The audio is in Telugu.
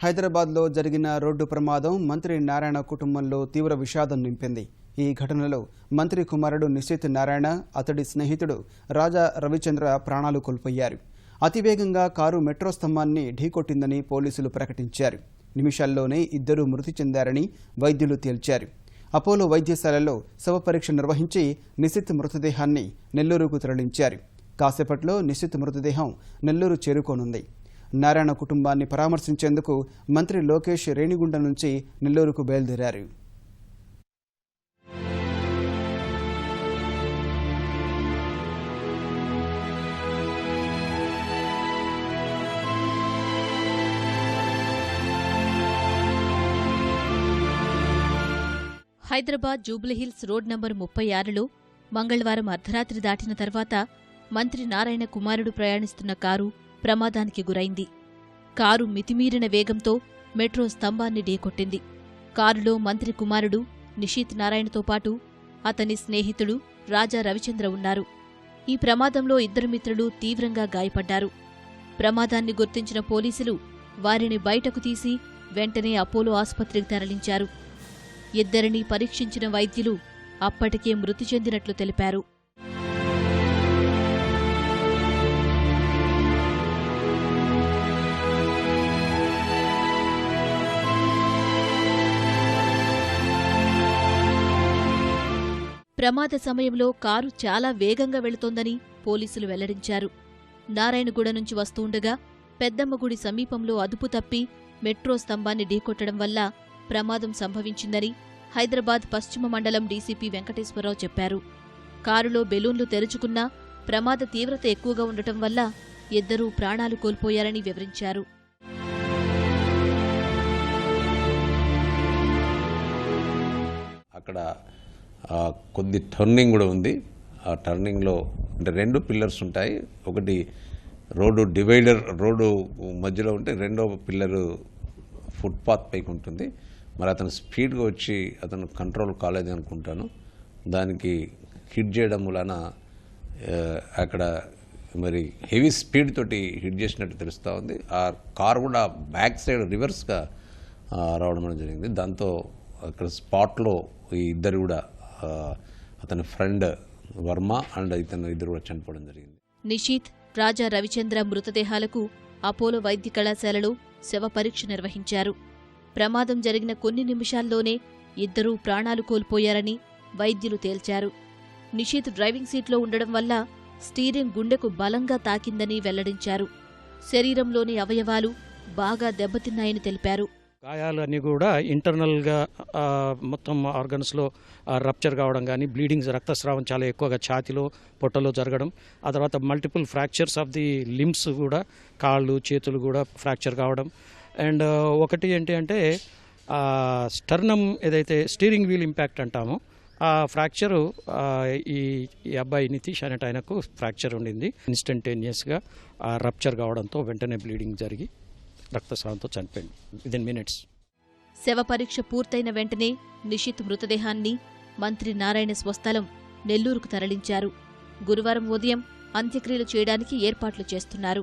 హైదరాబాద్లో జరిగిన రోడ్డు ప్రమాదం మంత్రి నారాయణ కుటుంబంలో తీవ్ర విషాదం నింపింది. ఈ ఘటనలో మంత్రి కుమారుడు నిశిత్ నారాయణ, అతడి స్నేహితుడు రాజా రవిచంద్ర ప్రాణాలు కోల్పోయారు. అతివేగంగా కారు మెట్రో స్తంభాన్ని ఢీకొట్టిందని పోలీసులు ప్రకటించారు. నిమిషాల్లోనే ఇద్దరు మృతి చెందారని వైద్యులు తేల్చారు. అపోలో వైద్యశాలలో శవ పరీక్ష నిర్వహించి నిశిత్ మృతదేహాన్ని నెల్లూరుకు తరలించారు. కాసేపట్లో నిశిత్ మృతదేహం నెల్లూరు చేరుకోనుంది. నారాయణ కుటుంబాన్ని పరామర్శించేందుకు మంత్రి లోకేష్ రేణిగుంట నుంచి నెల్లూరుకు బయలుదేరారు. హైదరాబాద్ జూబ్లీహిల్స్ రోడ్ నంబర్ 36లో మంగళవారం అర్ధరాత్రి దాటిన తర్వాత మంత్రి నారాయణ కుమారుడు ప్రయాణిస్తున్న కారు ప్రమాదానికి గురైంది. కారు మితిమీరిన వేగంతో మెట్రో స్తంభాన్ని ఢీకొట్టింది. కారులో మంత్రి కుమారుడు నిశిత్ నారాయణతో పాటు అతని స్నేహితుడు రాజా రవిచంద్ర ఉన్నారు. ఈ ప్రమాదంలో ఇద్దరు మిత్రులు తీవ్రంగా గాయపడ్డారు. ప్రమాదాన్ని గుర్తించిన పోలీసులు వారిని బయటకు తీసి వెంటనే అపోలో ఆసుపత్రికి తరలించారు. ఇద్దరినీ పరీక్షించిన వైద్యులు అప్పటికే మృతి చెందినట్లు తెలిపారు. ప్రమాద సమయంలో కారు చాలా వేగంగా వెళుతోందని పోలీసులు వెల్లడించారు. నారాయణగూడ నుంచి వస్తుండగా పెద్దమ్మగుడి సమీపంలో అదుపు తప్పి మెట్రో స్తంభాన్ని ఢీకొట్టడం వల్ల ప్రమాదం సంభవించిందని హైదరాబాద్ పశ్చిమ మండలం డీసీపీ వెంకటేశ్వరరావు చెప్పారు. కారులో బెలూన్లు తెరుచుకున్నా ప్రమాద తీవ్రత ఎక్కువగా ఉండటం వల్ల ఇద్దరూ ప్రాణాలు కోల్పోయారని వివరించారు. అక్కడ కొద్ది టర్నింగ్ కూడా ఉంది. ఆ టర్నింగ్లో అంటే 2 పిల్లర్స్ ఉంటాయి. ఒకటి రోడ్డు డివైడర్, రోడ్డు మధ్యలో ఉంటే రెండో పిల్లరు ఫుట్పాత్ పైకి ఉంటుంది. మరి అతను స్పీడ్గా వచ్చి అతను కంట్రోల్ కాలేదు అనుకుంటాను. దానికి హిట్ చేయడం వలన అక్కడ మరి హెవీ స్పీడ్ తోటి హిట్ చేసినట్టు తెలుస్తూ ఉంది. ఆ కార్ కూడా బ్యాక్ సైడ్ రివర్స్గా రావడం జరిగింది. దాంతో అక్కడ స్పాట్లో ఈ ఇద్దరు కూడా అతని ఫ్రెండ్ వర్మ అండ్ ఇద్దరు కూడా చనిపోవడం జరిగింది. నిశిత్, రాజా రవిచంద్ర మృతదేహాలకు అపోలో వైద్య కళాశాలలో శవ పరీక్ష నిర్వహించారు. ప్రమాదం జరిగిన కొన్ని నిమిషాల్లోనే ఇద్దరూ ప్రాణాలు కోల్పోయారని వైద్యులు తేల్చారు. నిశిత్ డ్రైవింగ్ సీట్లో ఉండడం వల్ల స్టీరింగ్ గుండెకు బలంగా తాకిందని వెల్లడించారు. శరీరంలోని అవయవాలు బాగా దెబ్బతిన్నాయని తెలిపారు. గాయాలన్నీ కూడా ఇంటర్నల్గా మొత్తం ఆర్గన్స్లో రప్చర్ కావడం కానీ, బ్లీడింగ్స్, రక్తస్రావం చాలా ఎక్కువగా ఛాతిలో, పొట్టలో జరగడం, ఆ తర్వాత multiple fractures of the limbs కూడా, కాళ్ళు చేతులు కూడా ఫ్రాక్చర్ కావడం. అండ్ ఒకటి ఏంటి అంటే స్టర్నమ్ ఏదైతే స్టీరింగ్ వీల్ ఇంపాక్ట్ అంటామో ఆ ఫ్రాక్చరు ఈ అబ్బాయి నితీష్ అనేట ఆయనకు ఫ్రాక్చర్ ఉండింది. ఇన్స్టంటేనియస్గా రప్చర్ కావడంతో వెంటనే బ్లీడింగ్ జరిగి రక్తస్రావంతో చనిపోయింది విదిన్ మినిట్స్. శవ పరీక్ష పూర్తయిన వెంటనే నిశిత్ మృతదేహాన్ని మంత్రి నారాయణ స్వస్థలం నెల్లూరుకు తరలించారు. గురువారం ఉదయం అంత్యక్రియలు చేయడానికి ఏర్పాట్లు చేస్తున్నారు.